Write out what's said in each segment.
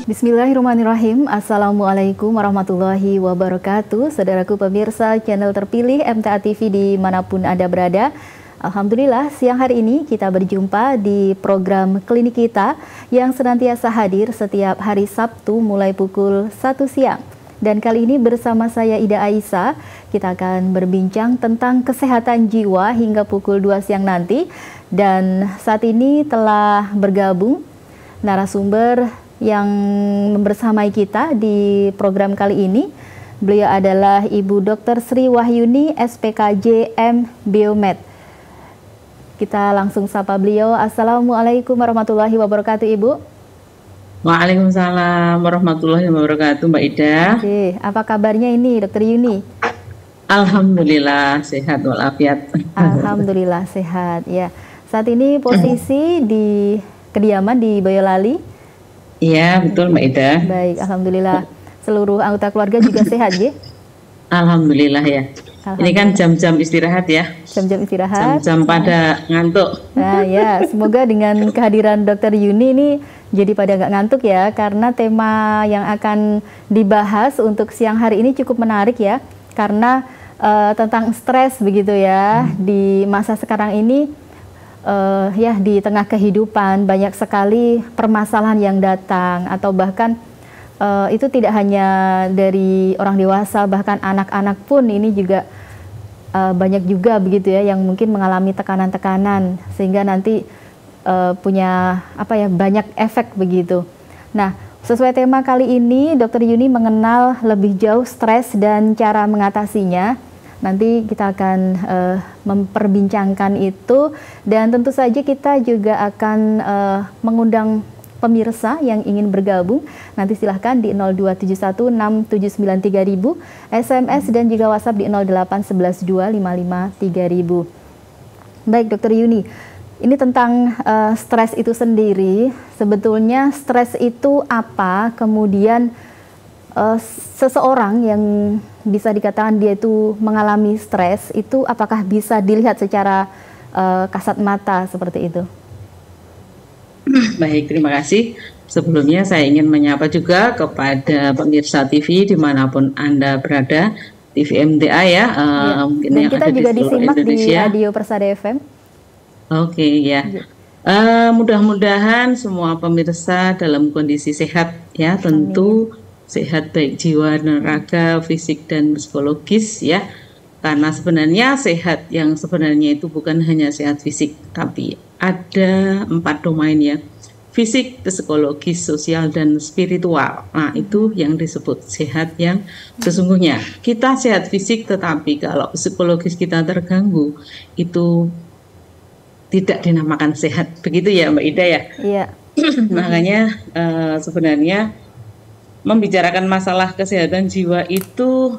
Bismillahirrahmanirrahim. Assalamualaikum warahmatullahi wabarakatuh. Saudaraku pemirsa channel terpilih MTA TV dimanapun Anda berada. Alhamdulillah siang hari ini kita berjumpa di program klinik kita yang senantiasa hadir setiap hari Sabtu mulai pukul 1 siang. Dan kali ini bersama saya Ida Aisyah, kita akan berbincang tentang kesehatan jiwa hingga pukul 2 siang nanti. Dan saat ini telah bergabung narasumber yang membersamai kita di program kali ini. Beliau adalah Ibu Dr. Sri Wahyuni, SPKJ M Biomed. Kita langsung sapa beliau. Assalamualaikum warahmatullahi wabarakatuh, Ibu. Waalaikumsalam warahmatullahi wabarakatuh, Mbak Ida. Oke, apa kabarnya ini, Dr. Yuni? Alhamdulillah sehat walafiat. Alhamdulillah sehat. Ya, saat ini posisi di kediaman di Boyolali. Iya, betul Mbak Ida. Baik, alhamdulillah. Seluruh anggota keluarga juga sehat, ya? Alhamdulillah ya. Ini kan jam-jam istirahat ya. Jam-jam istirahat. Jam-jam pada ngantuk. Nah ya, semoga dengan kehadiran Dr. Yuni ini jadi pada nggak ngantuk ya, karena tema yang akan dibahas untuk siang hari ini cukup menarik ya, karena tentang stres begitu ya. Di masa sekarang ini ya, di tengah kehidupan banyak sekali permasalahan yang datang, atau bahkan itu tidak hanya dari orang dewasa, bahkan anak-anak pun ini juga banyak juga begitu ya yang mungkin mengalami tekanan-tekanan sehingga nanti punya banyak efek begitu. Nah, sesuai tema kali ini Dr. Yuni mengenal lebih jauh stres dan cara mengatasinya. Nanti kita akan memperbincangkan itu, dan tentu saja kita juga akan mengundang pemirsa yang ingin bergabung. Nanti silahkan di 02716793000, SMS dan juga WhatsApp di 08112553000. Baik, Dr. Yuni, ini tentang stres itu sendiri. Sebetulnya stres itu apa? Kemudian seseorang yang bisa dikatakan dia itu mengalami stres itu apakah bisa dilihat secara kasat mata seperti itu? Baik, terima kasih. Sebelumnya saya ingin menyapa juga kepada pemirsa TV dimanapun Anda berada, TV MTA ya. Mungkin dan yang kita ada juga di disimak Indonesia. Di Radio Persada FM. Oke ya. Mudah-mudahan semua pemirsa dalam kondisi sehat ya, tentu sehat baik jiwa dan raga, fisik dan psikologis ya. Karena sebenarnya sehat yang sebenarnya itu bukan hanya sehat fisik, tapi ada 4 domain ya. Fisik, psikologis, sosial, dan spiritual. Nah, itu yang disebut sehat yang sesungguhnya. Kita sehat fisik, tetapi kalau psikologis kita terganggu, itu tidak dinamakan sehat. Begitu ya Mbak Ida ya? Iya. Makanya sebenarnya membicarakan masalah kesehatan jiwa itu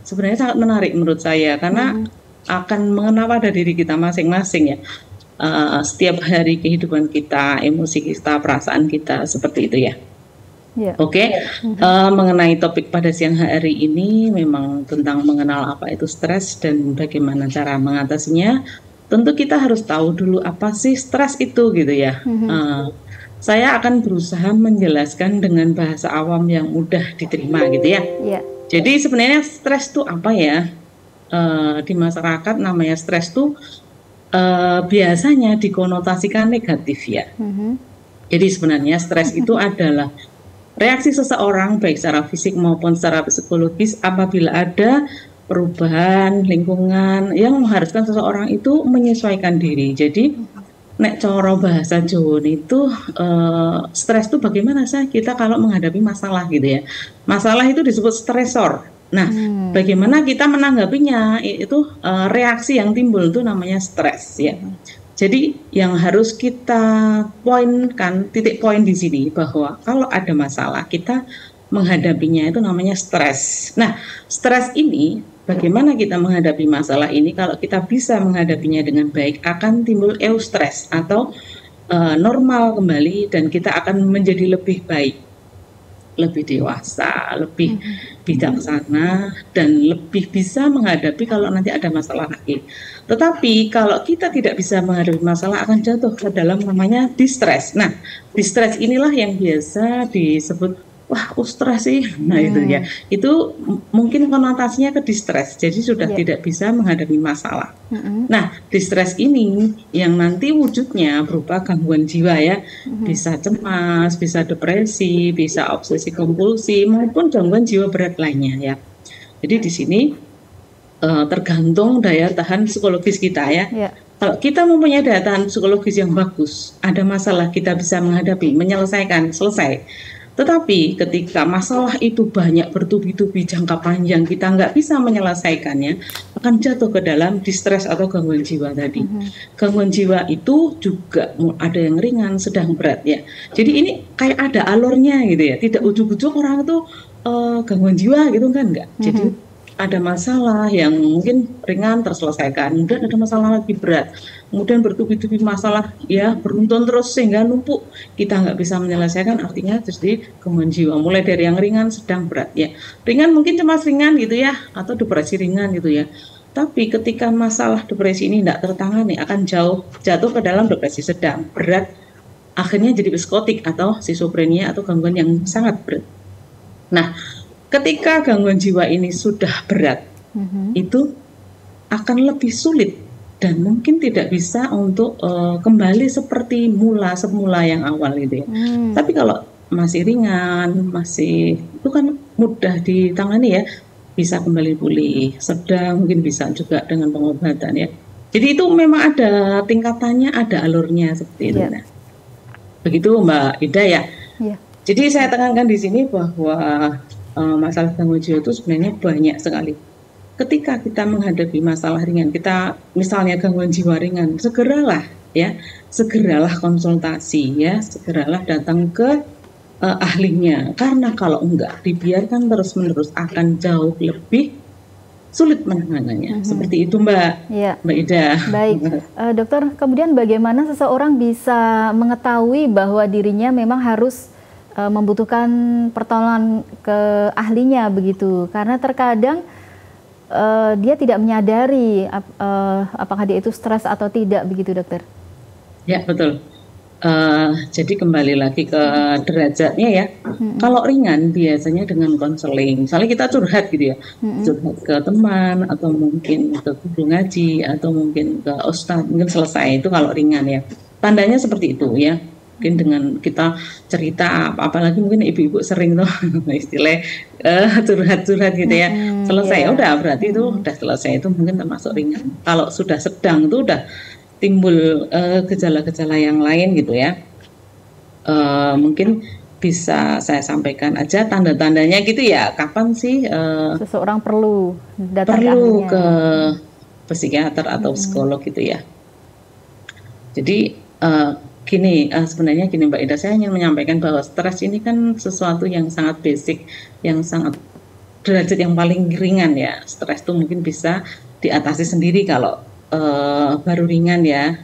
sebenarnya sangat menarik menurut saya, karena akan mengena pada diri kita masing-masing ya. Setiap hari kehidupan kita, emosi kita, perasaan kita, seperti itu ya. Oke. Mengenai topik pada siang hari ini memang tentang mengenal apa itu stres dan bagaimana cara mengatasinya. Tentu kita harus tahu dulu apa sih stres itu gitu ya. Saya akan berusaha menjelaskan dengan bahasa awam yang mudah diterima gitu ya. Jadi sebenarnya stres itu apa ya? Di masyarakat namanya stres itu biasanya dikonotasikan negatif ya. Jadi sebenarnya stres itu adalah reaksi seseorang baik secara fisik maupun secara psikologis apabila ada perubahan lingkungan yang mengharuskan seseorang itu menyesuaikan diri. Jadi nek coro bahasa Jawa itu stres itu bagaimana sih kita kalau menghadapi masalah gitu ya. Masalah itu disebut stresor. Nah, bagaimana kita menanggapinya itu reaksi yang timbul itu namanya stres ya. Jadi yang harus kita poinkan, titik poin di sini bahwa kalau ada masalah kita menghadapinya itu namanya stres. Nah, stres ini bagaimana kita menghadapi masalah ini? Kalau kita bisa menghadapinya dengan baik, akan timbul eustress atau normal kembali dan kita akan menjadi lebih baik. lebih dewasa, lebih bijaksana, dan lebih bisa menghadapi kalau nanti ada masalah lagi. Tetapi kalau kita tidak bisa menghadapi masalah, akan jatuh ke dalam namanya distress. Nah, distress inilah yang biasa disebut, wah, stres sih. Nah, itu ya. Itu mungkin konotasinya ke distress. Jadi sudah tidak bisa menghadapi masalah. Nah, distress ini yang nanti wujudnya berupa gangguan jiwa ya. Bisa cemas, bisa depresi, bisa obsesi kompulsi, maupun gangguan jiwa berat lainnya ya. Jadi di sini tergantung daya tahan psikologis kita ya. Kalau kita mempunyai daya tahan psikologis yang bagus, ada masalah kita bisa menghadapi, menyelesaikan, selesai. Tetapi ketika masalah itu banyak bertubi-tubi jangka panjang, kita nggak bisa menyelesaikannya, akan jatuh ke dalam distress atau gangguan jiwa tadi. Gangguan jiwa itu juga ada yang ringan, sedang, berat ya. Jadi ini kayak ada alurnya gitu ya. Tidak ujuk-ujuk orang itu gangguan jiwa gitu kan enggak. Jadi ada masalah yang mungkin ringan terselesaikan, kemudian ada masalah lebih berat, kemudian bertubi-tubi masalah ya beruntun terus sehingga numpuk, kita nggak bisa menyelesaikan, artinya terus di gangguan jiwa. Mulai dari yang ringan, sedang, berat ya. Ringan mungkin cemas ringan gitu ya, atau depresi ringan gitu ya. Tapi ketika masalah depresi ini tidak tertangani, akan jatuh ke dalam depresi sedang, berat, akhirnya jadi psikotik atau skizofrenia atau gangguan yang sangat berat. Nah, ketika gangguan jiwa ini sudah berat, itu akan lebih sulit dan mungkin tidak bisa untuk kembali seperti semula yang awal gitu ya. Tapi kalau masih ringan, itu kan mudah ditangani ya, bisa kembali pulih. Sedang mungkin bisa juga dengan pengobatan ya. Jadi itu memang ada tingkatannya, ada alurnya seperti itu. Nah, begitu Mbak Ida ya. Jadi saya tekankan di sini bahwa masalah gangguan jiwa itu sebenarnya banyak sekali. Ketika kita menghadapi masalah ringan, kita misalnya gangguan jiwa ringan, segeralah konsultasi ya, segeralah datang ke ahlinya. Karena kalau enggak dibiarkan terus-menerus akan jauh lebih sulit menangannya. Seperti itu Mbak Ida. Baik, dokter, kemudian bagaimana seseorang bisa mengetahui bahwa dirinya memang harus membutuhkan pertolongan ke ahlinya begitu, karena terkadang dia tidak menyadari apakah dia itu stres atau tidak begitu dokter. Ya betul. Jadi kembali lagi ke derajatnya ya. Kalau ringan biasanya dengan konseling, misalnya kita curhat gitu ya, curhat ke teman atau mungkin ke guru ngaji atau mungkin ke ustadz, mungkin selesai. Itu kalau ringan ya. Tandanya seperti itu ya. Mungkin dengan kita cerita, apalagi mungkin ibu-ibu sering tuh istilah curhat-curhat gitu ya, selesai, udah berarti itu udah selesai, itu mungkin termasuk ringan. Kalau sudah sedang itu udah timbul gejala-gejala yang lain gitu ya, mungkin bisa saya sampaikan aja tanda-tandanya gitu ya, kapan sih seseorang perlu datang ke psikiater atau psikolog gitu ya. Jadi sebenarnya gini Mbak Ida, saya ingin menyampaikan bahwa stres ini kan sesuatu yang sangat basic, yang sangat derajat yang paling ringan ya. Stres itu mungkin bisa diatasi sendiri kalau baru ringan ya.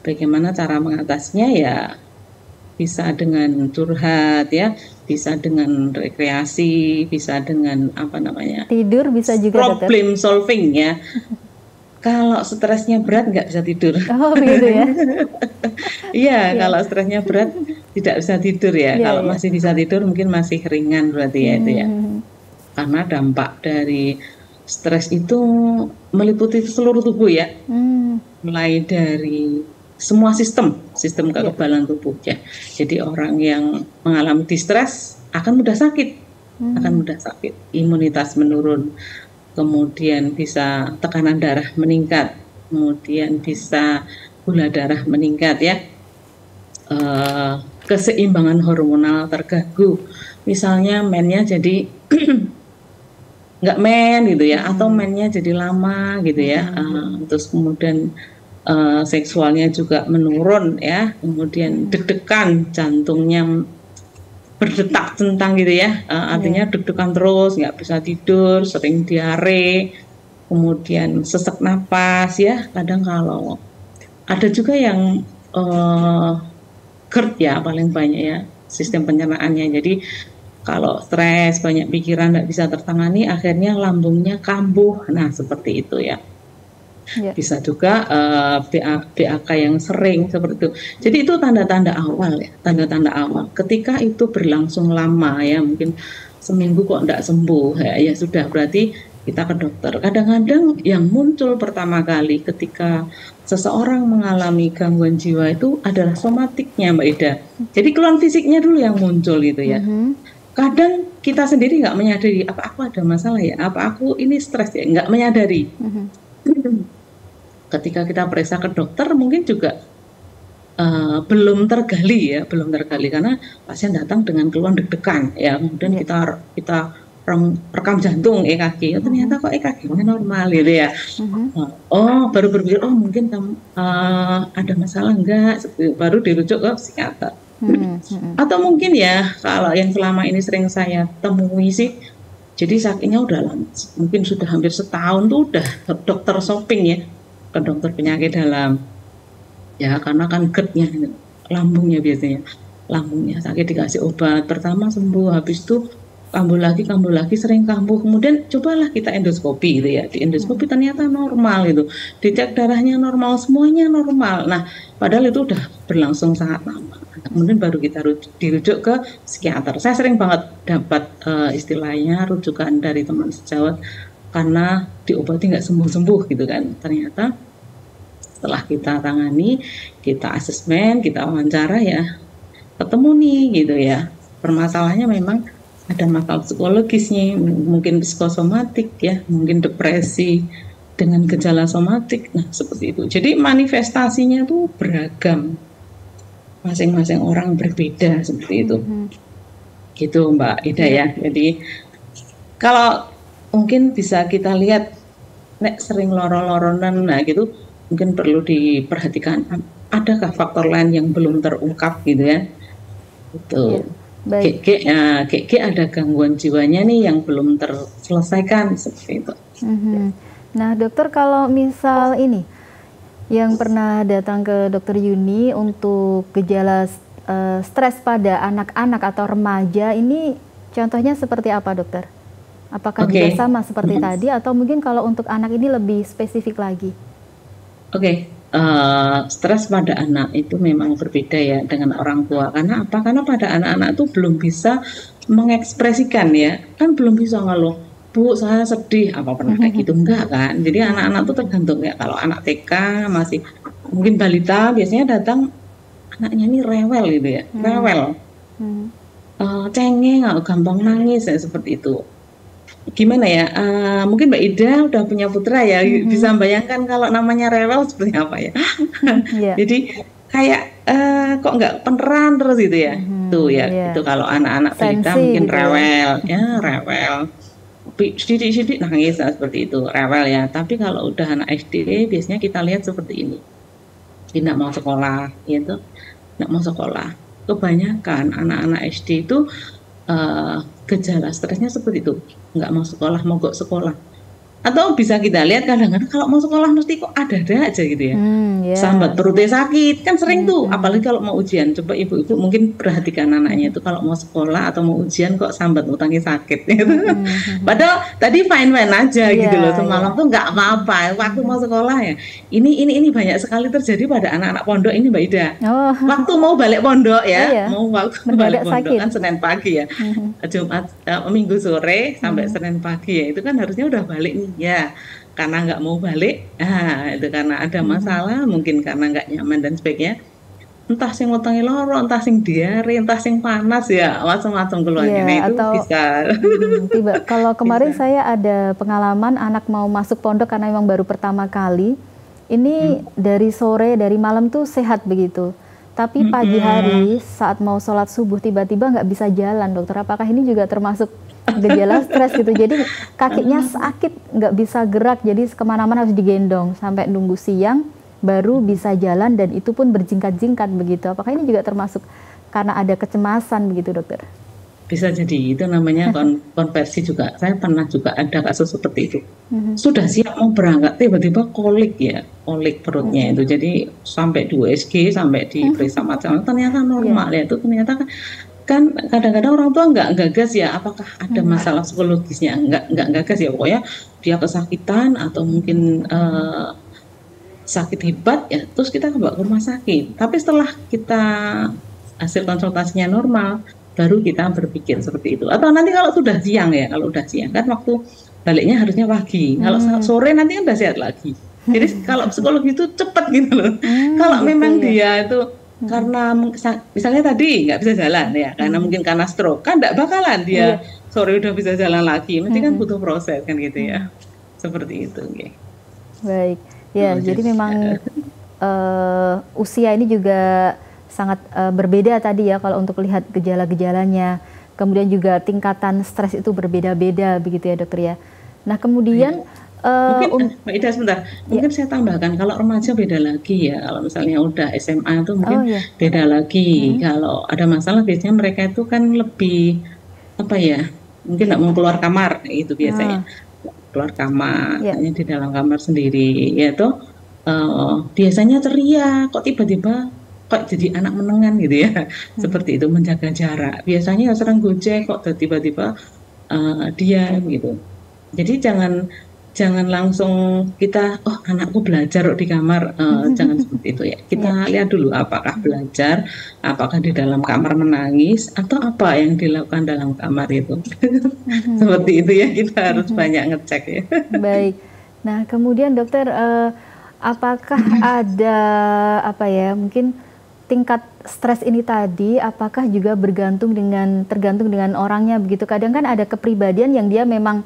Bagaimana cara mengatasinya ya, bisa dengan curhat ya, bisa dengan rekreasi, bisa dengan tidur, bisa juga problem solving ya. Kalau stresnya berat nggak bisa tidur. Oh begitu ya? Iya, kalau stresnya berat tidak bisa tidur ya. Kalau masih bisa tidur mungkin masih ringan berarti ya itu ya. Karena dampak dari stres itu meliputi seluruh tubuh ya. Mulai dari semua sistem kekebalan tubuh ya. Jadi orang yang mengalami distres akan mudah sakit, imunitas menurun. Kemudian bisa tekanan darah meningkat, kemudian bisa gula darah meningkat ya, keseimbangan hormonal terganggu, misalnya mennya jadi nggak gitu ya, atau mennya jadi lama gitu ya, terus kemudian seksualnya juga menurun ya, kemudian deg-degan, jantungnya berdetak centang gitu ya, artinya deg-degan terus, nggak bisa tidur, sering diare, kemudian sesak napas ya. Kadang kalau ada juga yang GERD ya paling banyak ya sistem pencernaannya, jadi kalau stres, banyak pikiran, nggak bisa tertangani, akhirnya lambungnya kambuh. Nah, seperti itu ya. Bisa juga BAK yang sering seperti itu. Jadi itu tanda-tanda awal ya, tanda-tanda awal. Ketika itu berlangsung lama ya, mungkin seminggu kok enggak sembuh ya sudah, berarti kita ke dokter. Kadang-kadang yang muncul pertama kali ketika seseorang mengalami gangguan jiwa itu adalah somatiknya, Mbak Ida. Jadi keluhan fisiknya dulu yang muncul gitu ya. Kadang kita sendiri nggak menyadari, apa aku ada masalah ya, apa aku ini stres ya, nggak menyadari. Ketika kita periksa ke dokter mungkin juga belum tergali karena pasien datang dengan keluhan deg-degan ya, kemudian kita rekam jantung EKG, ternyata kok EKG-nya normal gitu ya. Oh, baru berpikir mungkin ada masalah enggak, baru dirujuk ke psikiater. Atau mungkin ya kalau yang selama ini sering saya temui sih, jadi sakitnya udah lama, mungkin sudah hampir setahun tuh udah dokter shopping ya, ke dokter penyakit dalam ya, karena kan GERD-nya, lambungnya biasanya, lambungnya sakit, dikasih obat pertama sembuh, habis itu kambuh lagi, sering kambuh, kemudian cobalah kita endoskopi gitu ya, di endoskopi ternyata normal gitu, dicek darahnya normal, semuanya normal. Nah padahal itu udah berlangsung sangat lama, kemudian baru kita dirujuk ke psikiater. Saya sering banget dapat istilahnya rujukan dari teman sejawat karena diobati nggak sembuh-sembuh gitu kan. Ternyata setelah kita tangani, kita asesmen, kita wawancara ya, ketemu nih gitu ya, permasalahannya memang ada masalah psikologisnya, mungkin psikosomatik ya, mungkin depresi dengan gejala somatik. Nah seperti itu. Jadi manifestasinya tuh beragam, masing-masing orang berbeda seperti itu. Gitu Mbak Ida ya. Jadi kalau mungkin bisa kita lihat, nek sering loro-loronan, nah gitu, mungkin perlu diperhatikan adakah faktor lain yang belum terungkap gitu ya. Itu GG ada gangguan jiwanya nih yang belum terselesaikan seperti itu. Nah dokter, kalau misal ini yang pernah datang ke dokter Yuni untuk gejala stres pada anak-anak atau remaja ini, contohnya seperti apa dokter? Apakah juga sama seperti tadi atau mungkin kalau untuk anak ini lebih spesifik lagi? Stres pada anak itu memang berbeda ya dengan orang tua. Karena apa? Karena pada anak-anak itu belum bisa mengekspresikan ya, kan belum bisa ngeluh, Bu saya sedih, apa pernah kayak gitu, enggak kan. Jadi anak-anak itu tergantung ya. Kalau anak TK masih mungkin balita, biasanya datang anaknya ini rewel gitu ya, rewel, cengeng, gampang nangis ya, seperti itu. Gimana ya, mungkin Mbak Ida udah punya putra ya, bisa bayangkan kalau namanya rewel seperti apa ya. Jadi kayak kok nggak peneran terus gitu ya. Tuh ya, itu kalau anak-anak balita mungkin gitu rewel ya, rewel sidik-sidik nangis seperti itu, rewel ya. Tapi kalau udah anak SD biasanya kita lihat seperti ini, dia nggak mau sekolah gitu, nggak mau sekolah. Kebanyakan anak-anak SD itu gejala stresnya seperti itu, nggak mau sekolah, mogok sekolah. Atau bisa kita lihat kadang-kadang kalau mau sekolah mesti kok ada-ada aja gitu ya, sambat perutnya sakit, kan sering tuh, apalagi kalau mau ujian. Coba ibu-ibu mungkin perhatikan anaknya itu kalau mau sekolah atau mau ujian kok sambat utangnya sakit gitu. Padahal tadi fine-fine aja gitu loh, semalam tuh nggak apa-apa, waktu mau sekolah ya. Ini banyak sekali terjadi pada anak-anak pondok ini Mbak Ida. Waktu mau balik pondok ya, mau waktu balik pondok kan Senin pagi ya, Jumat Minggu sore sampai Senin pagi ya, itu kan harusnya udah balik nih ya, karena nggak mau balik, itu karena ada masalah, mungkin karena nggak nyaman dan sebagainya, entah sing utangi loro, entah sing diare, entah sing panas ya, macam-macam keluarnya. Nah, itu atau, bisa. Kalau kemarin saya ada pengalaman anak mau masuk pondok karena memang baru pertama kali, ini dari sore, dari malam tuh sehat begitu, tapi pagi hari saat mau sholat subuh tiba-tiba nggak bisa jalan, dokter. Apakah ini juga termasuk gejala stres gitu? Jadi kakinya sakit, nggak bisa gerak, jadi kemana-mana harus digendong sampai nunggu siang baru bisa jalan, dan itu pun berjingkat-jingkat begitu. Apakah ini juga termasuk karena ada kecemasan begitu dokter? Bisa jadi, itu namanya konversi juga. Saya pernah juga ada kasus seperti itu. Sudah siap mau berangkat, tiba-tiba kolik ya, kolik perutnya itu. Jadi sampai di USG, sampai diperiksa macam-macam, ternyata normal ya. Itu ternyata kan kan kadang-kadang orang tua nggak gagas ya, apakah ada masalah psikologisnya, nggak gagas ya, pokoknya dia kesakitan atau mungkin sakit hebat ya, terus kita bawa ke rumah sakit. Tapi setelah kita hasil konsultasinya normal, baru kita berpikir seperti itu. Atau nanti kalau sudah siang ya, kalau udah siang kan waktu baliknya harusnya pagi. Kalau sore nanti kan udah sehat lagi. Jadi kalau psikologi itu cepat gitu loh. Kalau gitu memang ya. dia itu karena misalnya tadi nggak bisa jalan ya, karena mungkin karena stroke kan nggak bakalan dia sore udah bisa jalan lagi. Mesti kan butuh proses kan gitu ya. Seperti itu. Okay. Baik. Ya, jadi memang usia ini juga sangat berbeda tadi ya kalau untuk lihat gejala-gejalanya. Kemudian juga tingkatan stres itu berbeda-beda begitu ya dokter ya. Nah kemudian mungkin Mbak Ida sebentar, mungkin saya tambahkan kalau remaja beda lagi ya. Kalau misalnya udah SMA itu mungkin beda lagi. Kalau ada masalah biasanya mereka itu kan lebih apa ya? Mungkin nggak mau keluar kamar itu biasanya. Keluar kamar, hanya di dalam kamar sendiri, yaitu biasanya ceria, kok tiba-tiba kok jadi anak menengan gitu ya, seperti itu, menjaga jarak. Biasanya sering gojek, kok tiba-tiba diam gitu. Jadi jangan langsung kita, oh anakku belajar di kamar, jangan seperti itu ya. Kita lihat dulu apakah belajar, apakah di dalam kamar menangis, atau apa yang dilakukan dalam kamar itu. Seperti itu ya, kita harus banyak ngecek ya. Baik. Nah kemudian dokter, apakah ada apa ya, mungkin tingkat stres ini tadi, apakah juga tergantung dengan orangnya begitu? Kadang kan ada kepribadian yang dia memang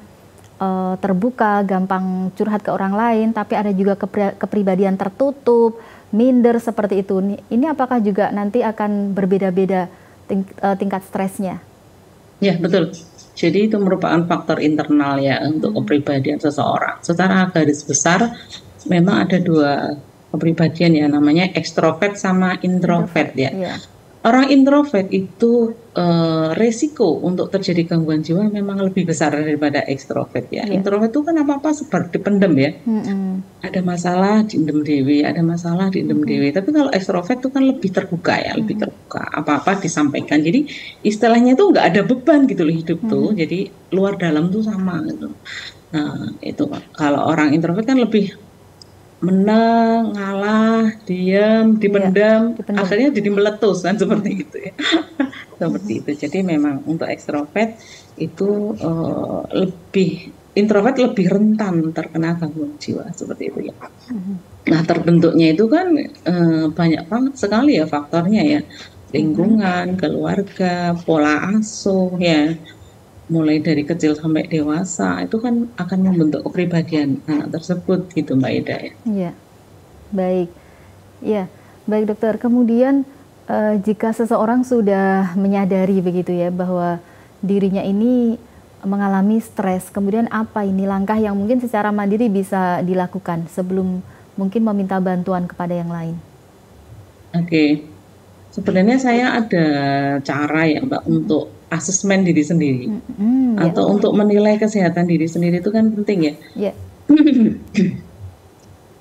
terbuka, gampang curhat ke orang lain, tapi ada juga kepribadian tertutup, minder seperti itu. Ini apakah juga nanti akan berbeda-beda tingkat stresnya? Ya betul. Jadi itu merupakan faktor internal ya untuk kepribadian seseorang. Secara garis besar memang ada dua kepribadian ya, namanya ekstrovert sama introvert ya. Orang introvert itu resiko untuk terjadi gangguan jiwa memang lebih besar daripada ekstrovert ya. Introvert itu kan apa-apa seperti pendem ya. Ada masalah diendem dewi, ada masalah diendem dewi. Tapi kalau ekstrovert itu kan lebih terbuka ya, lebih terbuka. Apa-apa disampaikan. Jadi istilahnya itu nggak ada beban gitu loh hidup tuh. Jadi luar dalam tuh sama gitu. Nah itu kalau orang introvert kan lebih menang, ngalah, diam, dipendam, akhirnya jadi meletus kan seperti itu ya. Seperti itu. Jadi memang untuk ekstrovert itu introvert lebih rentan terkena gangguan jiwa seperti itu ya. Nah terbentuknya itu kan banyak banget sekali ya faktornya ya, lingkungan, keluarga, pola asuh ya. Mulai dari kecil sampai dewasa itu kan akan membentuk kepribadian anak tersebut gitu Mbak Ida ya. Iya, baik. Ya, baik dokter. Kemudian jika seseorang sudah menyadari begitu ya bahwa dirinya ini mengalami stres, kemudian apa ini langkah yang mungkin secara mandiri bisa dilakukan sebelum mungkin meminta bantuan kepada yang lain? Oke. Sebenarnya saya ada cara ya Mbak untuk asesmen diri sendiri atau untuk menilai kesehatan diri sendiri itu kan penting ya.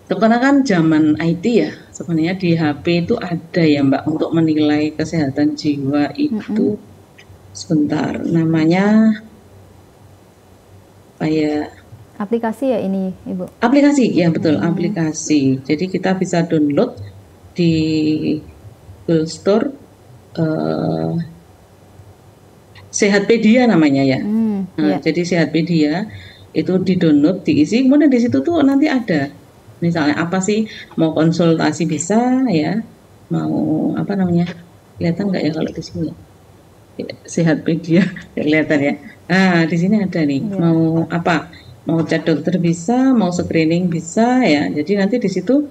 Karena kan zaman IT ya, sebenarnya di HP itu ada ya Mbak untuk menilai kesehatan jiwa itu. Sebentar, namanya apa ya? Aplikasi ya ini Ibu? Aplikasi, ya betul, aplikasi. Jadi kita bisa download di Google Store, Sehatpedia namanya ya. Jadi Sehatpedia itu di-download, diisi, kemudian di situ tuh nanti ada misalnya apa sih, mau konsultasi bisa ya, mau apa namanya, kelihatan nggak ya kalau di sini? Sehatpedia kelihatan ya. Nah di sini ada nih, mau apa, mau chat dokter bisa, mau screening bisa ya. Jadi nanti di situ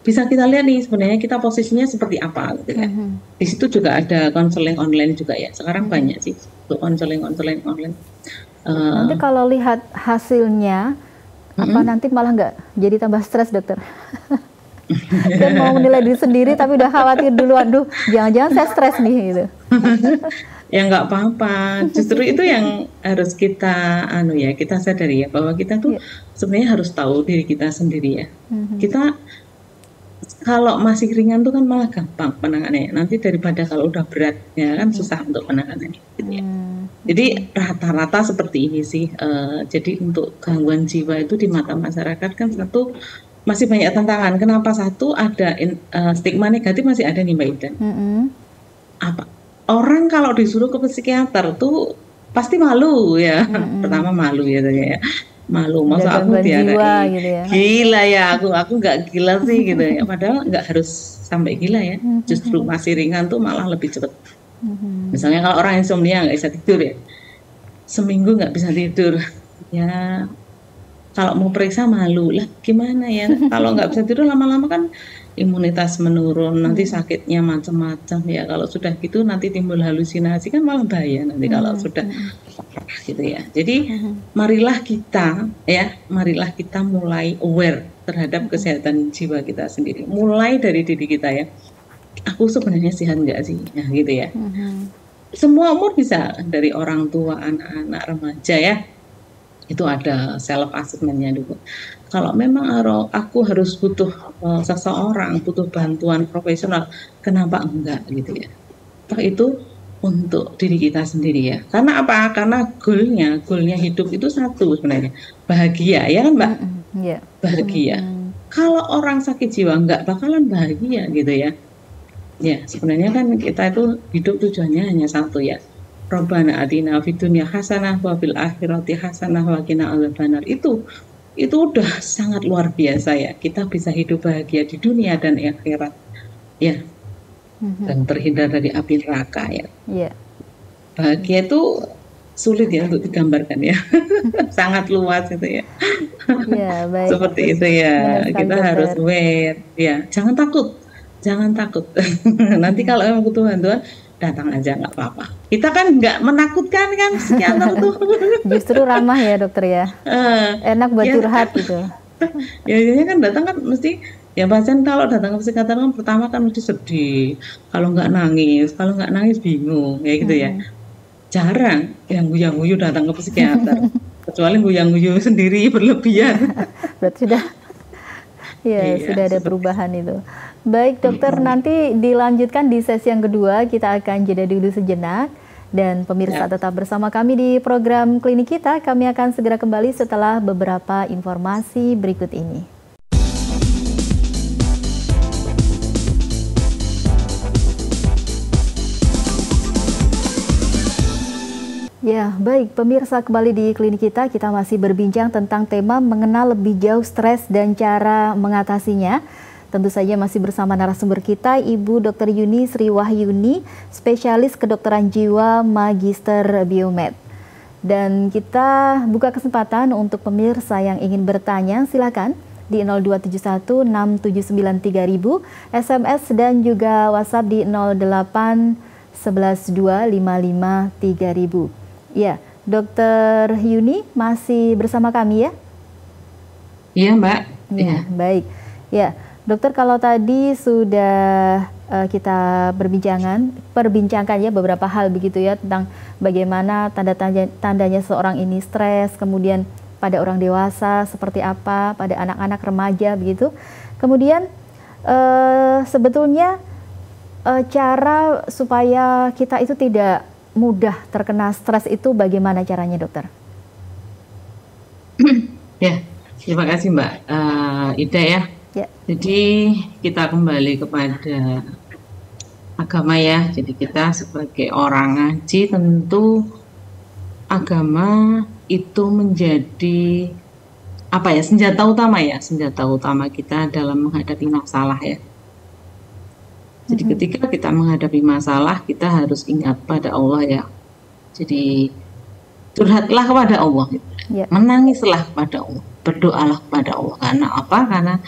bisa kita lihat nih sebenarnya kita posisinya seperti apa gitu kan. Di situ juga ada konseling online juga ya. Sekarang banyak sih untuk konseling online. Nanti kalau lihat hasilnya apa nanti malah nggak jadi tambah stres dokter? Kan mau menilai diri sendiri tapi udah khawatir dulu, aduh jangan-jangan saya stres nih gitu. Ya nggak apa-apa, justru itu yang harus kita kita sadari ya, bahwa kita tuh sebenarnya harus tahu diri kita sendiri ya. Kita Kalau masih ringan tuh kan malah gampang penanganannya. Nanti daripada kalau udah berat ya kan susah untuk penanganannya. Gitu ya. Jadi rata-rata seperti ini sih. Jadi untuk gangguan jiwa itu di mata masyarakat kan satu masih banyak tantangan. Kenapa? Satu ada stigma negatif masih ada nih Mbak Ida. Apa? Orang kalau disuruh ke psikiater tuh pasti malu ya. Pertama malu ya tanya ya. Malu, masa aku diarahi gitu ya. gila ya, aku nggak gila sih gitu ya. Padahal nggak harus sampai gila ya. Justru masih ringan tuh malah lebih cepat. Misalnya kalau orang insomnia nggak bisa tidur ya, seminggu nggak bisa tidur, ya kalau mau periksa malu lah, gimana ya? Kalau nggak bisa tidur lama-lama kan imunitas menurun, nanti sakitnya macam-macam ya. Kalau sudah gitu nanti timbul halusinasi kan malah bahaya nanti kalau sudah gitu ya. Jadi marilah kita mulai aware terhadap kesehatan jiwa kita sendiri. Mulai dari diri kita ya. Aku sebenarnya sehat nggak sih? Nah gitu ya. Semua umur bisa, dari orang tua, anak-anak, remaja ya. Itu ada self assessment-nya dulu. Kalau memang aku harus butuh seseorang, butuh bantuan profesional, kenapa enggak gitu ya? Toh itu untuk diri kita sendiri ya. Karena apa? Karena goalnya hidup itu satu sebenarnya, bahagia ya kan Mbak? Bahagia. Kalau orang sakit jiwa enggak bakalan bahagia gitu ya. Ya sebenarnya kan kita itu hidup tujuannya hanya satu ya. Rabbana atina fid dunya hasanah wa fil akhirati hasanah wa qina adzabannar. Itu udah sangat luar biasa ya. Kita bisa hidup bahagia di dunia dan akhirat. Ya. Dan terhindar dari api neraka ya. Bahagia itu sulit ya untuk digambarkan ya. Sangat luas itu ya. Baik. Seperti itu ya. Kita harus aware ya. Jangan takut. Nanti kalau memang butuh bantuan datang aja nggak apa-apa. Kita kan nggak menakutkan kan psikiater tuh. Justru ramah ya dokter ya. Enak buat curhat gitu. Ya biasanya kan datang kan mesti ya pasien kalau datang ke psikiater kan pertama kan mesti sedih. Kalau nggak nangis bingung kayak gitu ya. Jarang yang guyu-guyu datang ke psikiater. Kecuali guyu-guyu sendiri berlebihan. Berarti sudah ada perubahan itu. Baik dokter, nanti dilanjutkan di sesi yang kedua. Kita akan jeda dulu sejenak. Dan pemirsa tetap bersama kami di program klinik kita. Kami akan segera kembali setelah beberapa informasi berikut ini. Ya, baik pemirsa, kembali di klinik kita masih berbincang tentang tema mengenal lebih jauh stres dan cara mengatasinya. Tentu saja masih bersama narasumber kita, Ibu Dr. Yuni Sri Wahyuni, spesialis kedokteran jiwa, Magister Biomed. Dan kita buka kesempatan untuk pemirsa yang ingin bertanya, silakan di 02716793000, SMS dan juga WhatsApp di 08112553.000. Ya, Dr. Yuni masih bersama kami ya? Iya Mbak. Ya, baik. Ya, dokter, kalau tadi sudah kita perbincangkan ya beberapa hal begitu ya tentang bagaimana tandanya seorang ini stres, kemudian pada orang dewasa seperti apa, pada anak-anak remaja begitu. Kemudian sebetulnya cara supaya kita itu tidak mudah terkena stres itu bagaimana caranya dokter? Ya, terima kasih Mbak Ida ya. Jadi kita kembali kepada agama ya. Jadi kita sebagai orang ngaji tentu agama itu menjadi senjata utama kita dalam menghadapi masalah ya. Jadi ketika kita menghadapi masalah kita harus ingat pada Allah ya. Jadi curhatlah kepada Allah, menangislah kepada Allah, berdoalah kepada Allah. Karena apa? Karena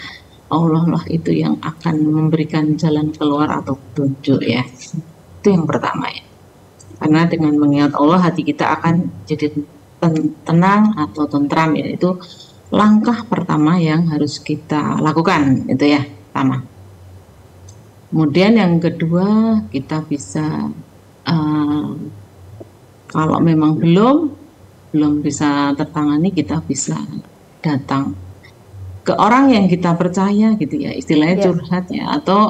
Allah lah itu yang akan memberikan jalan keluar atau petunjuk ya. Itu yang pertama ya. Karena dengan mengingat Allah hati kita akan jadi tenang atau tentram ya. Itu langkah pertama yang harus kita lakukan itu ya, pertama. Kemudian yang kedua kita bisa kalau memang belum bisa tertangani, kita bisa datang ke orang yang kita percaya gitu ya, istilahnya Ya. curhat ya, atau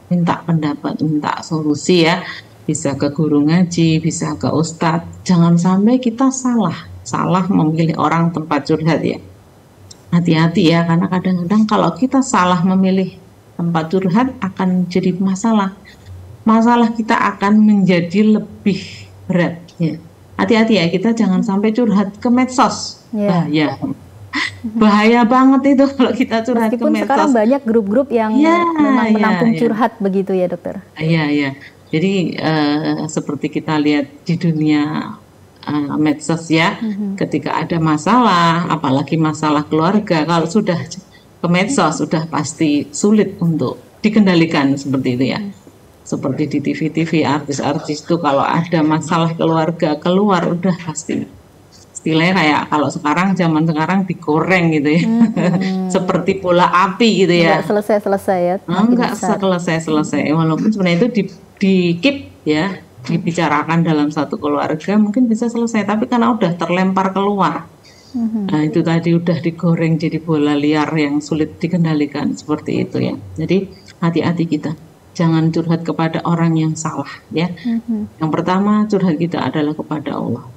minta pendapat, minta solusi ya, bisa ke guru ngaji, bisa ke ustadz. Jangan sampai kita salah memilih orang tempat curhat ya. Hati-hati ya, karena kadang-kadang kalau kita salah memilih tempat curhat akan jadi masalah. Masalah kita akan menjadi lebih berat ya. Hati-hati ya, kita jangan sampai curhat ke medsos. Ya. Bahaya banget itu kalau kita curhat Meskipun ke medsos. sekarang banyak grup-grup yang memang menampung curhat begitu ya dokter. Iya. Jadi seperti kita lihat di dunia medsos ya, ketika ada masalah, apalagi masalah keluarga, kalau sudah ke medsos sudah pasti sulit untuk dikendalikan seperti itu ya. Seperti di TV-TV artis-artis itu kalau ada masalah keluarga keluar udah pasti istilahnya kayak kalau zaman sekarang digoreng gitu ya. Seperti bola api gitu ya. Enggak selesai-selesai ya. Enggak selesai. Walaupun sebenarnya itu di keep ya, dibicarakan dalam satu keluarga mungkin bisa selesai, tapi karena udah terlempar keluar. Nah, itu tadi udah digoreng jadi bola liar yang sulit dikendalikan seperti itu ya. Jadi hati-hati kita. Jangan curhat kepada orang yang salah ya. Yang pertama curhat kita adalah kepada Allah.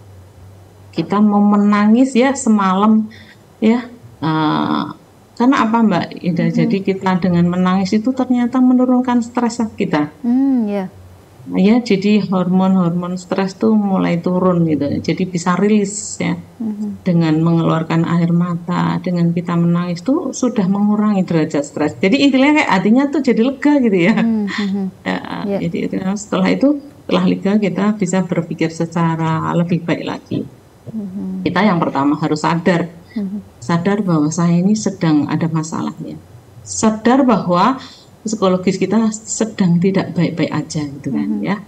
Kita mau menangis ya semalam ya. Karena apa Mbak Ida? Jadi kita dengan menangis itu ternyata menurunkan stres kita. Ya, jadi hormon stres tuh mulai turun gitu. Jadi bisa rilis ya. Dengan mengeluarkan air mata, dengan kita menangis tuh sudah mengurangi derajat stres. Jadi istilahnya kayak hatinya tuh jadi lega gitu ya. Jadi setelah lega kita bisa berpikir secara lebih baik lagi. Kita yang pertama harus sadar bahwa saya ini sedang ada masalahnya. Sadar bahwa psikologis kita sedang tidak baik-baik aja gitu kan ya.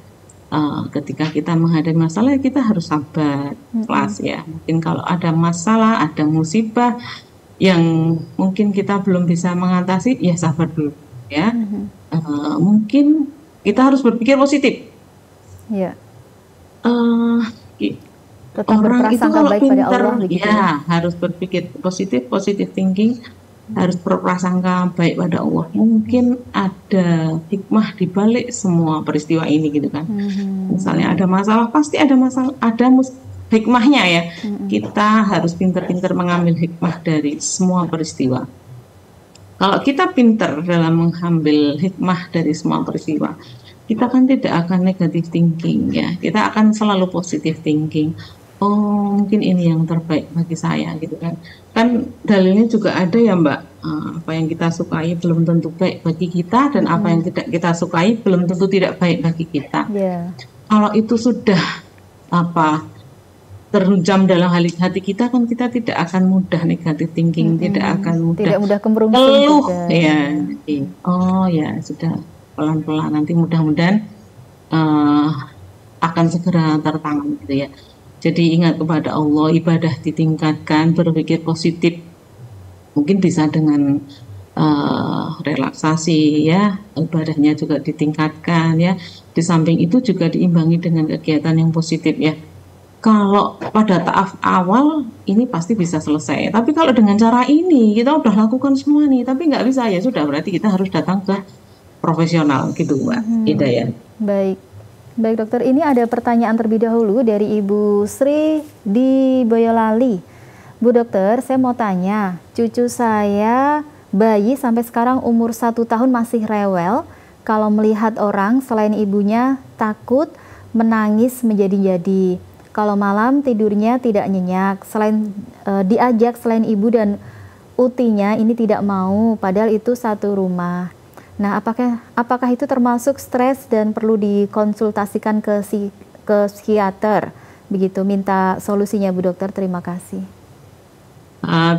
Ketika kita menghadapi masalah kita harus sabar, kelas ya. Mungkin kalau ada masalah, ada musibah yang mungkin kita belum bisa mengatasi, ya sabar dulu ya. Mungkin kita harus berpikir positif. Ya. Tetap orang itu kalau pintar ya harus berpikir positif thinking. Harus berprasangka baik pada Allah. Mungkin ada hikmah di balik semua peristiwa ini gitu kan. Misalnya ada masalah, pasti ada hikmahnya ya. Kita harus pintar-pintar mengambil hikmah dari semua peristiwa. Kalau kita pintar dalam mengambil hikmah dari semua peristiwa, kita kan tidak akan negatif thinking ya. Kita akan selalu positif thinking. Oh, mungkin ini yang terbaik bagi saya gitu kan. Kan dalilnya juga ada ya Mbak, apa yang kita sukai belum tentu baik bagi kita, dan apa yang tidak kita sukai belum tentu tidak baik bagi kita. Kalau itu sudah terhujam dalam hati kita, kan kita tidak akan mudah negatif thinking, tidak akan mudah keluh ya. Oh ya sudah, pelan-pelan nanti mudah-mudahan akan segera tertangani gitu ya. Jadi ingat kepada Allah, ibadah ditingkatkan, berpikir positif. Mungkin bisa dengan relaksasi ya, ibadahnya juga ditingkatkan ya. Di samping itu juga diimbangi dengan kegiatan yang positif ya. Kalau pada tahap awal ini pasti bisa selesai. Tapi kalau dengan cara ini kita udah lakukan semua nih, tapi nggak bisa ya sudah, berarti kita harus datang ke profesional gitu Mbak Ida ya. Baik dokter, ini ada pertanyaan terlebih dahulu dari Ibu Sri di Boyolali. Bu dokter, saya mau tanya, cucu saya bayi sampai sekarang umur 1 tahun masih rewel. Kalau melihat orang selain ibunya takut, menangis menjadi-jadi. Kalau malam tidurnya tidak nyenyak, diajak selain ibu dan utinya ini tidak mau, padahal itu satu rumah. Nah, apakah itu termasuk stres dan perlu dikonsultasikan ke psikiater? Begitu, minta solusinya Bu Dokter, terima kasih.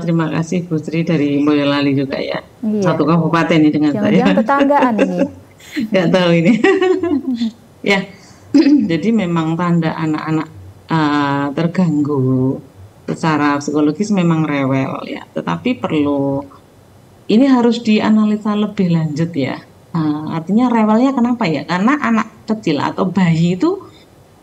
Terima kasih Bu Sri dari Boyolali juga ya. Satu kabupaten ini dengan saya. Jangan tetanggaan ini. Nggak tahu ini. Ya, jadi memang tanda anak-anak terganggu secara psikologis memang rewel ya. Tetapi ini harus dianalisa lebih lanjut ya. Artinya rewelnya kenapa ya? Karena anak kecil atau bayi itu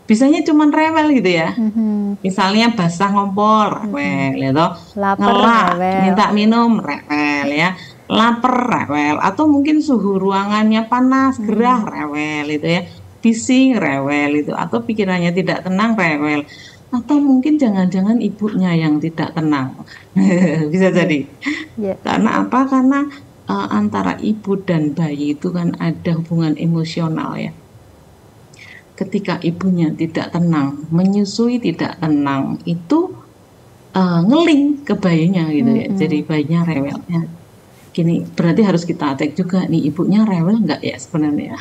bisanya cuman rewel gitu ya. Mhm. Misalnya basah ngompol, rewel, ya toh. Lapar Ngelak, rewel. minta minum, rewel ya. Lapar, rewel. Atau mungkin suhu ruangannya panas, gerah, rewel itu ya. Bising, rewel itu. Atau pikirannya tidak tenang, rewel. Atau mungkin jangan-jangan ibunya yang tidak tenang. Bisa Iya. jadi. Iya. Karena apa? Karena antara ibu dan bayi itu kan ada hubungan emosional ya. Ketika ibunya tidak tenang, menyusui tidak tenang, itu ngeling ke bayinya gitu ya. Jadi bayinya rewelnya. Gini, berarti harus kita cek juga nih, ibunya rewel nggak ya sebenarnya?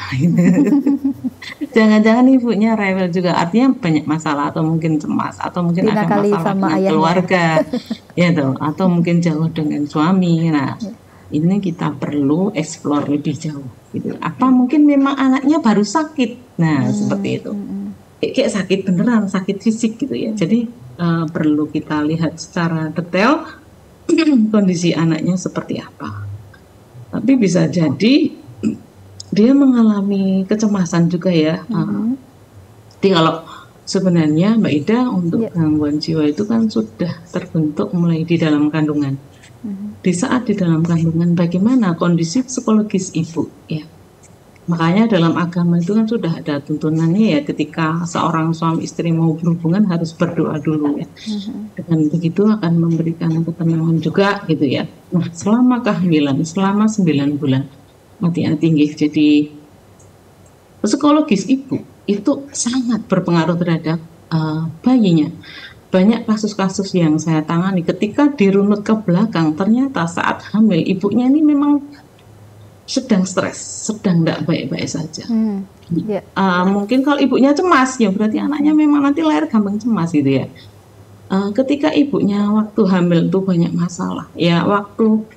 Jangan-jangan ibunya rewel juga, artinya banyak masalah atau mungkin cemas atau mungkin ada Dinakali masalah sama dengan ayahnya. keluarga, ya toh, atau mungkin jauh dengan suami. Nah, ini kita perlu eksplor lebih jauh. Gitu. Apa mungkin memang anaknya baru sakit? Nah, seperti itu. Kayak sakit beneran, sakit fisik gitu ya. Jadi perlu kita lihat secara detail kondisi anaknya seperti apa. Tapi bisa jadi dia mengalami kecemasan juga ya. Jadi kalau sebenarnya Mbak Ida untuk gangguan jiwa itu kan sudah terbentuk mulai di dalam kandungan. Di saat di dalam kandungan bagaimana kondisi psikologis ibu ya. Makanya dalam agama itu kan sudah ada tuntunannya ya, ketika seorang suami istri mau berhubungan harus berdoa dulu ya. Dengan begitu akan memberikan ketenangan juga gitu ya. Nah, selama kehamilan, selama 9 bulan hati-hati nggih. Jadi psikologis ibu itu sangat berpengaruh terhadap bayinya. Banyak kasus-kasus yang saya tangani ketika dirunut ke belakang, ternyata saat hamil ibunya ini memang sedang stres, sedang tidak baik-baik saja. Mungkin kalau ibunya cemas, ya berarti anaknya memang nanti lahir gampang cemas gitu ya. Ketika ibunya waktu hamil itu banyak masalah, ya waktu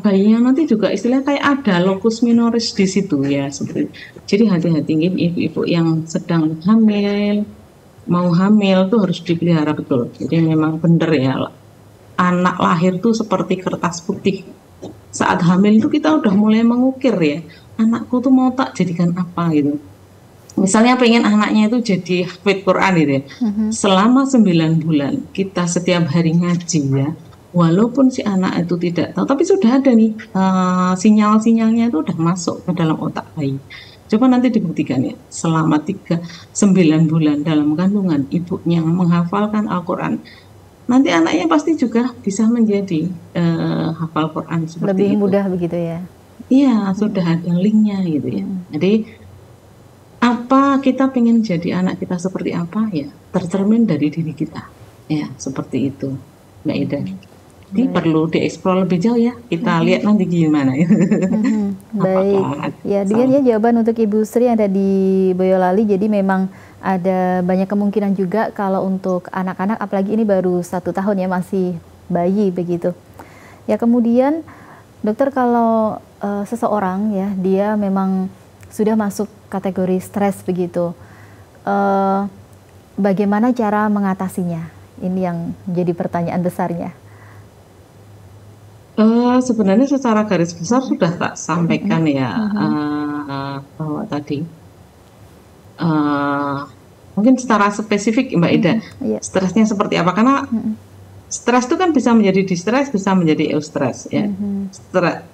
bayinya nanti juga istilahnya kayak ada locus minoris di situ ya. Seperti. Jadi hati-hati ibu-ibu yang sedang hamil, mau hamil tuh harus dipelihara betul. Jadi memang benar ya, anak lahir tuh seperti kertas putih. Saat hamil itu kita udah mulai mengukir ya, anakku tuh mau tak jadikan apa gitu. Misalnya pengen anaknya itu jadi hafid Quran gitu ya. Selama 9 bulan kita setiap hari ngaji ya, walaupun si anak itu tidak tahu, tapi sudah ada nih sinyal-sinyalnya itu udah masuk ke dalam otak bayi. Coba nanti dibuktikan ya, selama 9 bulan dalam kandungan ibunya menghafalkan Al-Quran, nanti anaknya pasti juga bisa menjadi hafal Quran seperti lebih itu. mudah begitu ya? Iya, sudah ada linknya gitu ya. Jadi apa kita pengen jadi anak kita seperti apa ya, tercermin dari diri kita ya, seperti itu Mbak Ida. Jadi perlu dieksplor lebih jauh ya, kita lihat nanti gimana ya. Baik, ya dengan jawaban untuk Ibu Sri yang ada di Boyolali, jadi memang ada banyak kemungkinan juga kalau untuk anak-anak, apalagi ini baru 1 tahun ya, masih bayi begitu. Ya kemudian dokter, kalau seseorang ya dia memang sudah masuk kategori stres begitu, bagaimana cara mengatasinya? Ini yang jadi pertanyaan besarnya. Sebenarnya secara garis besar sudah tak sampaikan ya, bahwa tadi mungkin secara spesifik Mbak Ida, stresnya seperti apa, karena stres itu kan bisa menjadi distres, bisa menjadi eustress ya.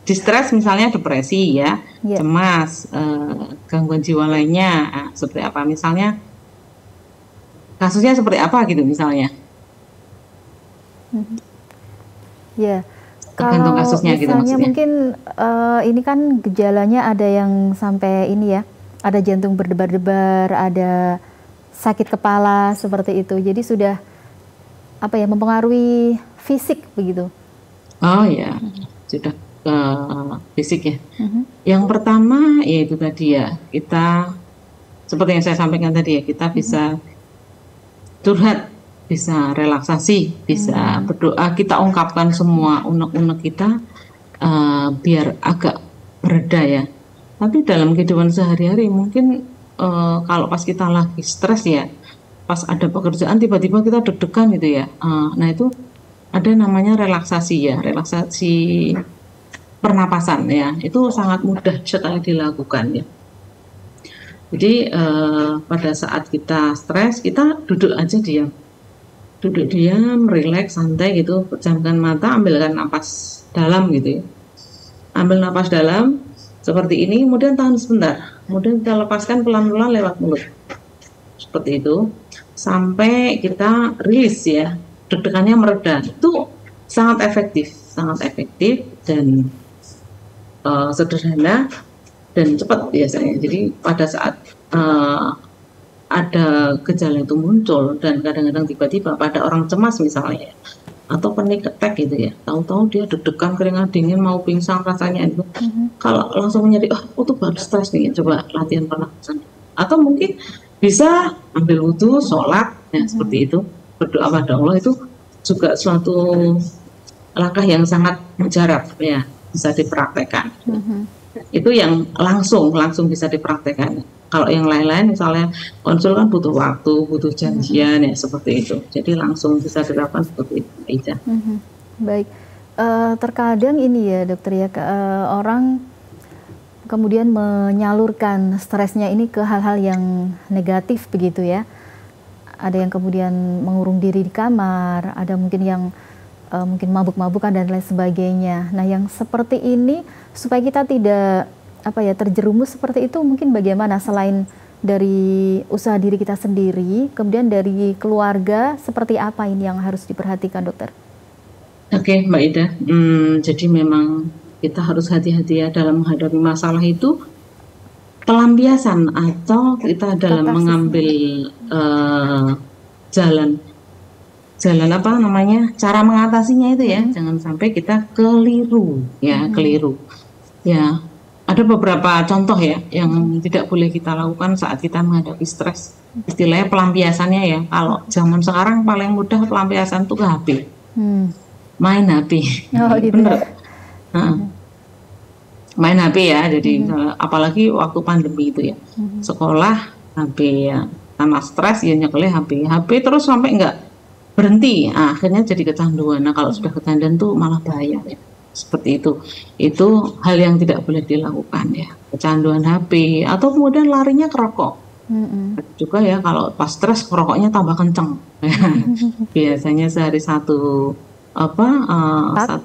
Distres misalnya depresi ya, cemas, gangguan jiwa lainnya, seperti apa misalnya, kasusnya seperti apa gitu misalnya. Ya. Tergantung kalau kasusnya gitu misalnya maksudnya. Mungkin ini kan gejalanya ada yang sampai ini ya, ada jantung berdebar-debar, ada sakit kepala seperti itu. Jadi sudah apa ya, mempengaruhi fisik begitu. Oh ya, sudah fisik ya. Yang pertama yaitu tadi ya, kita seperti yang saya sampaikan tadi ya, kita bisa curhat, bisa relaksasi, bisa berdoa, kita ungkapkan semua unek-unek kita biar agak bereda ya. Tapi dalam kehidupan sehari-hari mungkin kalau pas kita lagi stres ya, pas ada pekerjaan tiba-tiba kita deg-degan gitu ya, nah itu ada namanya relaksasi ya, relaksasi pernapasan ya, itu sangat mudah sekali dilakukan ya. Jadi pada saat kita stres, kita duduk aja diam, rileks, santai gitu, pejamkan mata, ambilkan napas dalam gitu ya. Ambil napas dalam seperti ini, kemudian tahan sebentar, kemudian kita lepaskan pelan-pelan lewat mulut, seperti itu, sampai kita rilis ya, deg-degannya mereda. Itu sangat efektif dan sederhana dan cepat biasanya. Jadi pada saat ada gejala itu muncul dan kadang-kadang tiba-tiba pada orang cemas misalnya atau panic attack gitu ya, tahu-tahu dia deg-degan, keringat dingin, mau pingsan rasanya itu, kalau langsung menyadari oh itu baru stres nih, coba latihan pernapasan. Atau mungkin bisa ambil wudhu, sholat ya, seperti itu, berdoa pada Allah, itu juga suatu langkah yang sangat mujarab ya, bisa dipraktekkan. Itu yang langsung bisa dipraktekkan. Kalau yang lain-lain misalnya konsul kan butuh waktu, butuh janjian ya, seperti itu. Jadi langsung bisa dilakukan seperti itu aja. Baik, terkadang ini ya dokter ya, orang kemudian menyalurkan stresnya ini ke hal-hal yang negatif begitu ya. Ada yang kemudian mengurung diri di kamar, ada mungkin yang mungkin mabuk-mabukan dan lain sebagainya. Nah, yang seperti ini supaya kita tidak terjerumus seperti itu, mungkin bagaimana selain dari usaha diri kita sendiri, kemudian dari keluarga, seperti apa ini yang harus diperhatikan, dokter? Oke, Mbak Ida. Jadi memang kita harus hati-hati ya dalam menghadapi masalah itu, pelampiasan atau kita dalam mengambil jalan cara mengatasinya itu ya, jangan sampai kita keliru ya. Ada beberapa contoh ya yang tidak boleh kita lakukan saat kita menghadapi stres. Istilahnya pelampiasannya ya, kalau zaman sekarang paling mudah pelampiasan itu ke HP, main HP. Gitu. Bener. Main HP ya, jadi apalagi waktu pandemi itu ya, sekolah HP ya, karena stres ya nyekelnya HP terus sampai nggak berhenti, akhirnya jadi kecanduan. Nah, kalau sudah kecanduan tuh malah bahaya ya. Seperti itu hal yang tidak boleh dilakukan ya, kecanduan HP atau kemudian larinya ke rokok. Juga ya, kalau pas stres rokoknya tambah kenceng. Biasanya sehari satu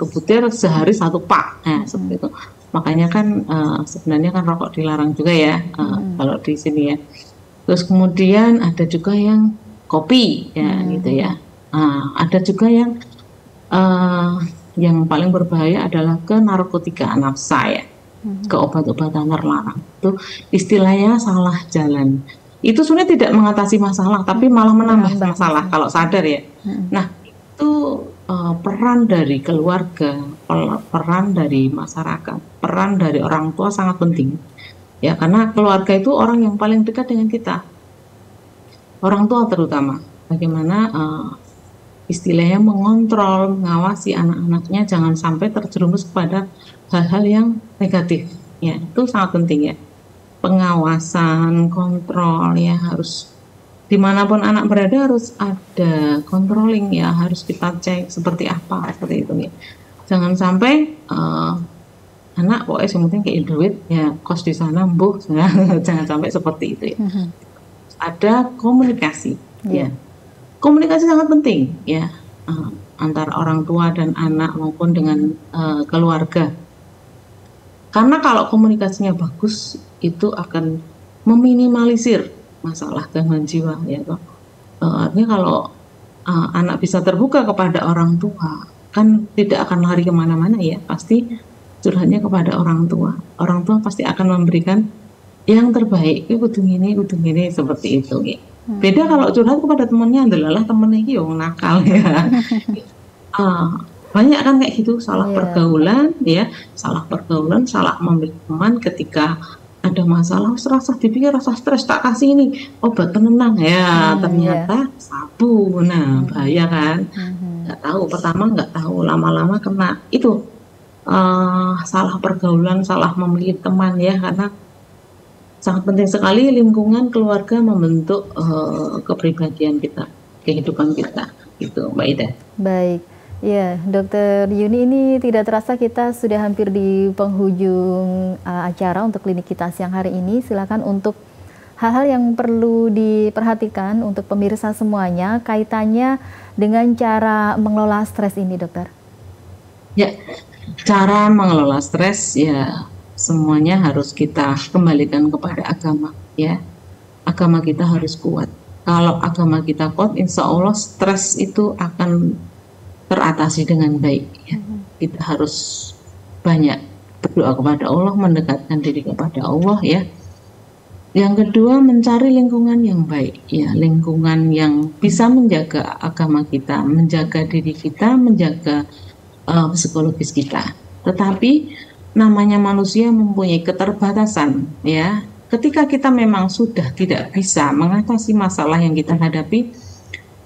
butir, sehari satu pak. Nah, seperti itu. Makanya kan sebenarnya kan rokok dilarang juga ya, kalau di sini ya. Terus kemudian ada juga yang kopi ya, gitu ya. Ada juga yang paling berbahaya adalah ke narkotika nafsa ya, ke obat-obatan terlarang. Itu istilahnya salah jalan. Itu sebenarnya tidak mengatasi masalah, tapi malah menambah masalah kalau sadar ya. Nah, itu peran dari keluarga, peran dari masyarakat, peran dari orang tua sangat penting. Ya, karena keluarga itu orang yang paling dekat dengan kita. Orang tua terutama, bagaimana istilahnya mengontrol, mengawasi anak-anaknya jangan sampai terjerumus pada hal-hal yang negatif. Ya, itu sangat penting ya. Pengawasan, kontrol ya, harus dimanapun anak berada harus ada controlling ya, harus kita cek seperti apa, seperti itu ya. Jangan sampai anak pokoknya yang penting kayak duit ya, kos di sana mbuh, jangan sampai seperti itu ya. Ada komunikasi ya. Komunikasi sangat penting ya, antara orang tua dan anak maupun dengan keluarga. Karena kalau komunikasinya bagus, itu akan meminimalisir masalah gangguan jiwa ya. Artinya kalau anak bisa terbuka kepada orang tua, kan tidak akan lari kemana-mana ya, pasti curhatnya kepada orang tua. Orang tua pasti akan memberikan yang terbaik, kudu gini seperti itu ya. Beda kalau curhat kepada temannya, adalah temennya itu yang nakal ya. Banyak kan kayak gitu, salah pergaulan ya, salah memilih teman ketika ada masalah, rasa dipikir rasa stres, tak kasih ini obat penenang ya, ternyata sabu. Nah, bahaya kan. Nggak tahu, pertama nggak tahu, lama-lama kena itu salah pergaulan, salah memilih teman ya, karena sangat penting sekali lingkungan keluarga membentuk kepribadian kita, kehidupan kita, gitu Mbak Ida. Baik, ya Dokter Yuni, ini tidak terasa kita sudah hampir di penghujung acara untuk klinik kita siang hari ini. Silakan untuk hal-hal yang perlu diperhatikan untuk pemirsa semuanya kaitannya dengan cara mengelola stres ini, dokter? Ya, cara mengelola stres ya semuanya harus kita kembalikan kepada agama ya. Agama kita harus kuat. Kalau agama kita kuat, insya Allah stres itu akan teratasi dengan baik ya. Kita harus banyak berdoa kepada Allah, mendekatkan diri kepada Allah ya. Yang kedua, mencari lingkungan yang baik ya, lingkungan yang bisa menjaga agama kita, menjaga diri kita, menjaga psikologis kita. Tetapi namanya manusia mempunyai keterbatasan ya. Ketika kita memang sudah tidak bisa mengatasi masalah yang kita hadapi,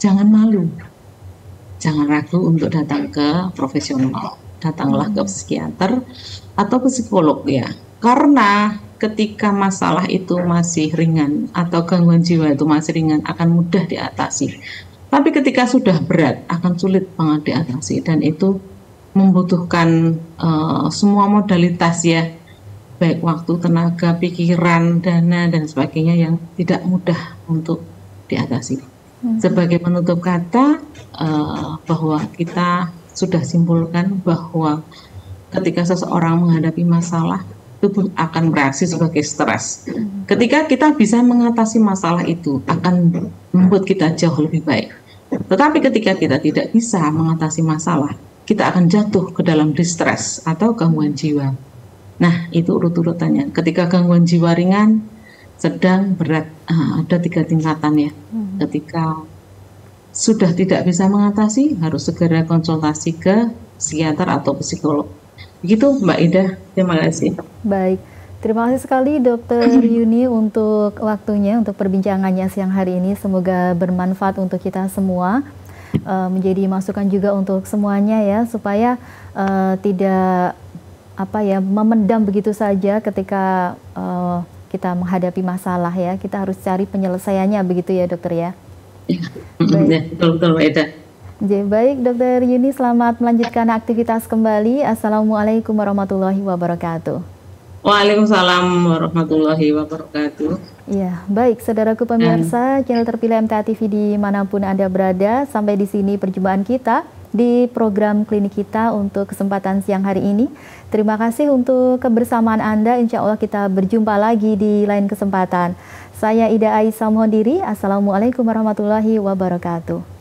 jangan malu, jangan ragu untuk datang ke profesional, datanglah ke psikiater atau psikolog ya. Karena ketika masalah itu masih ringan atau gangguan jiwa itu masih ringan, akan mudah diatasi. Tapi ketika sudah berat, akan sulit banget diatasi, dan itu membutuhkan semua modalitas ya, baik waktu, tenaga, pikiran, dana, dan sebagainya yang tidak mudah untuk diatasi. Sebagai penutup kata, bahwa kita sudah simpulkan bahwa ketika seseorang menghadapi masalah, tubuh akan bereaksi sebagai stres. Ketika kita bisa mengatasi masalah itu, akan membuat kita jauh lebih baik. Tetapi ketika kita tidak bisa mengatasi masalah, kita akan jatuh ke dalam distres atau gangguan jiwa. Nah, itu urut-urutannya. Ketika gangguan jiwa ringan, sedang, berat, ada 3 tingkatan ya. Ketika sudah tidak bisa mengatasi, harus segera konsultasi ke psikiater atau psikolog. Begitu Mbak Ida, terima kasih. Baik, terima kasih sekali Dokter Yuni untuk waktunya, untuk perbincangannya siang hari ini. Semoga bermanfaat untuk kita semua, menjadi masukan juga untuk semuanya ya, supaya tidak memendam begitu saja ketika kita menghadapi masalah ya. Kita harus cari penyelesaiannya begitu ya dokter ya. Baik. Betul Mbak Ida. Baik, Dokter Yuni, selamat melanjutkan aktivitas kembali. Assalamualaikum warahmatullahi wabarakatuh. Waalaikumsalam warahmatullahi wabarakatuh. Ya, baik, saudaraku pemirsa channel terpilih MTA TV dimanapun Anda berada. Sampai di sini perjumpaan kita di program klinik kita untuk kesempatan siang hari ini. Terima kasih untuk kebersamaan Anda. Insya Allah kita berjumpa lagi di lain kesempatan. Saya Ida Aisyah mohon diri. Assalamualaikum warahmatullahi wabarakatuh.